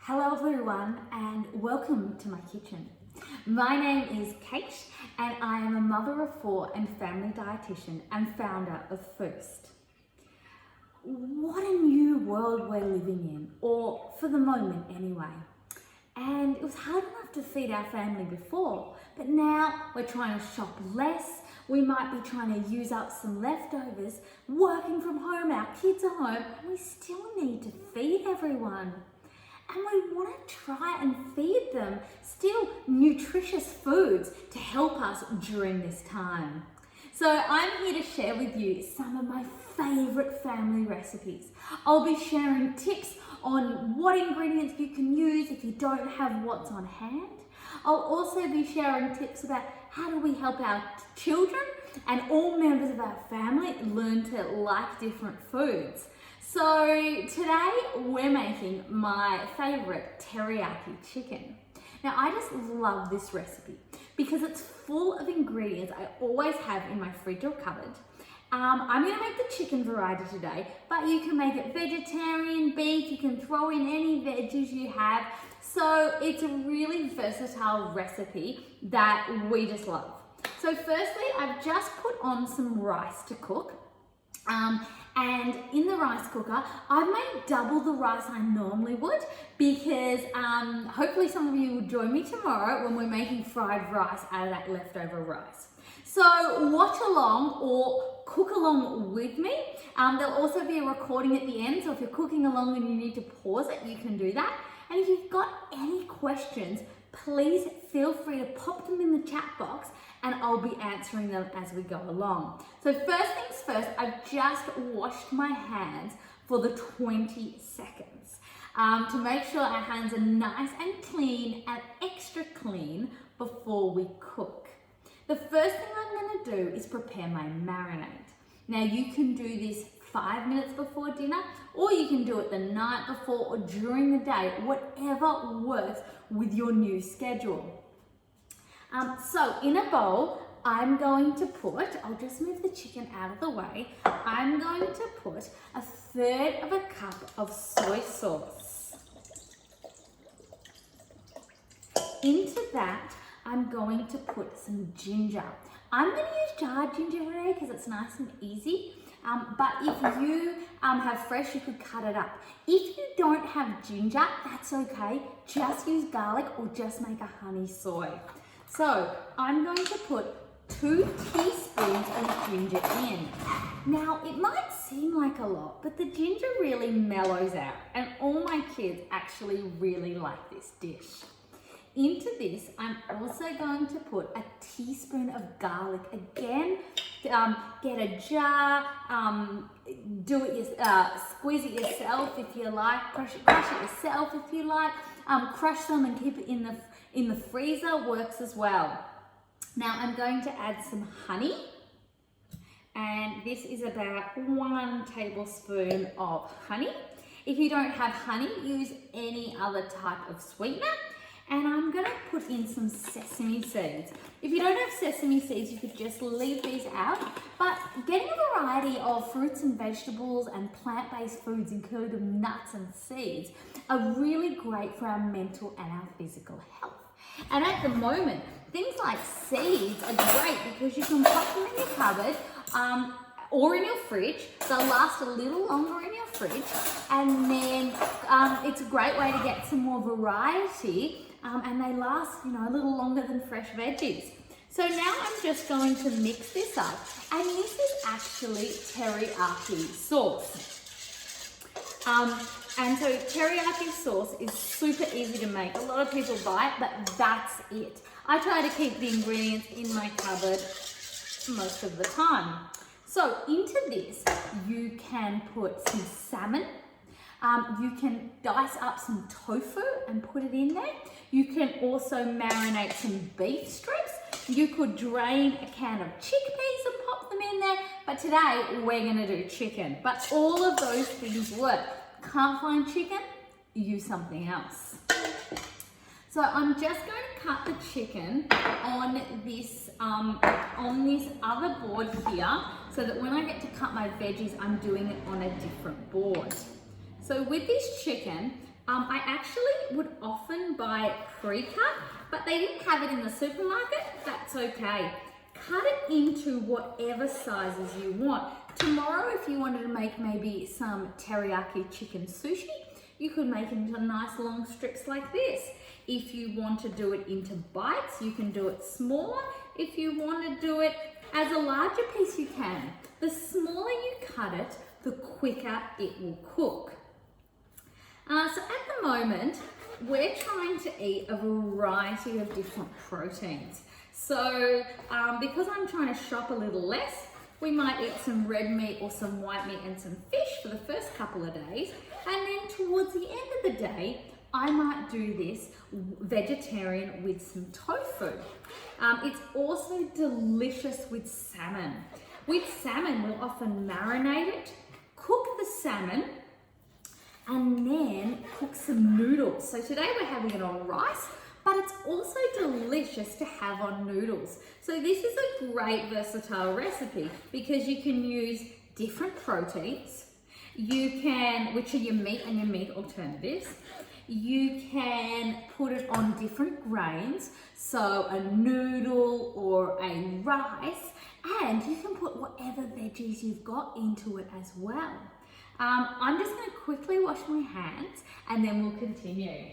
Hello everyone and welcome to my kitchen. My name is Kate and I am a mother of four and family dietitian and founder of First. What a new world we're living in, or for the moment anyway. And it was hard enough to feed our family before, but now we're trying to shop less. We might be trying to use up some leftovers, working from home, our kids are home, and we still need to feed everyone. And we want to try and feed them still nutritious foods to help us during this time. So I'm here to share with you some of my favorite family recipes. I'll be sharing tips on what ingredients you can use if you don't have what's on hand. I'll also be sharing tips about how do we help our children and all members of our family learn to like different foods. So today we're making my favorite teriyaki chicken. Now I just love this recipe because it's full of ingredients I always have in my fridge or cupboard. I'm going to make the chicken variety today, but you can make it vegetarian, beef, you can throw in any veggies you have. So it's a really versatile recipe that we just love. So firstly, I've just put on some rice to cook. And in the rice cooker, I've made double the rice I normally would because hopefully some of you will join me tomorrow when we're making fried rice out of that leftover rice. So watch along or cook along with me. There'll also be a recording at the end, so if you're cooking along and you need to pause it, you can do that. And if you've got any questions, please feel free to pop them in the chat box and I'll be answering them as we go along. So first things first, I've just washed my hands for the 20 seconds to make sure our hands are nice and clean and extra clean before we cook. The first thing I'm going to do is prepare my marinade. Now you can do this 5 minutes before dinner, or you can do it the night before or during the day, whatever works with your new schedule. So in a bowl, I'm going to put, I'll just move the chicken out of the way, I'm going to put 1/3 cup of soy sauce. Into that, I'm going to put some ginger. I'm going to use jarred ginger today because it's nice and easy. But if you have fresh, you could cut it up. If you don't have ginger, that's okay. Just use garlic or just make a honey soy. So I'm going to put 2 teaspoons of ginger in. Now it might seem like a lot, but the ginger really mellows out and all my kids actually really like this dish. Into this, I'm also going to put a teaspoon of garlic. Again, get a jar, squeeze it yourself if you like, crush it yourself if you like, crush them and keep it in the freezer works as well. Now I'm going to add some honey, and this is about 1 tablespoon of honey. If you don't have honey, use any other type of sweetener. And I'm going to put in some sesame seeds. If you don't have sesame seeds, you could just leave these out. But getting a variety of fruits and vegetables and plant-based foods, including nuts and seeds, are really great for our mental and our physical health. And at the moment, things like seeds are great because you can pop them in your cupboard or in your fridge. They'll last a little longer in your fridge. And then it's a great way to get some more variety. And they last, a little longer than fresh veggies. So now I'm just going to mix this up, and this is actually teriyaki sauce. And so teriyaki sauce is super easy to make. A lot of people buy it, but that's it. I try to keep the ingredients in my cupboard most of the time. So into this, you can put some salmon. You can dice up some tofu and put it in there. You can also marinate some beef strips. You could drain a can of chickpeas and pop them in there. But today we're going to do chicken. But all of those things work. Can't find chicken? Use something else. So I'm just going to cut the chicken on this other board here, so that when I get to cut my veggies, I'm doing it on a different board. So with this chicken, I actually would often buy pre-cut, but they didn't have it in the supermarket. That's okay. Cut it into whatever sizes you want. Tomorrow, if you wanted to make maybe some teriyaki chicken sushi, you could make it into nice long strips like this. If you want to do it into bites, you can do it smaller. If you want to do it as a larger piece, you can. The smaller you cut it, the quicker it will cook. So at the moment, we're trying to eat a variety of different proteins. So because I'm trying to shop a little less, we might eat some red meat or some white meat and some fish for the first couple of days. And then towards the end of the day, I might do this vegetarian with some tofu. It's also delicious with salmon. With salmon, we'll often marinate it, cook the salmon, and then cook some noodles. So today we're having it on rice, but it's also delicious to have on noodles. So this is a great versatile recipe because you can use different proteins. You can, which are your meat and your meat alternatives. You can put it on different grains, so a noodle or a rice, and you can put whatever veggies you've got into it as well. I'm just going to quickly wash my hands and then we'll continue.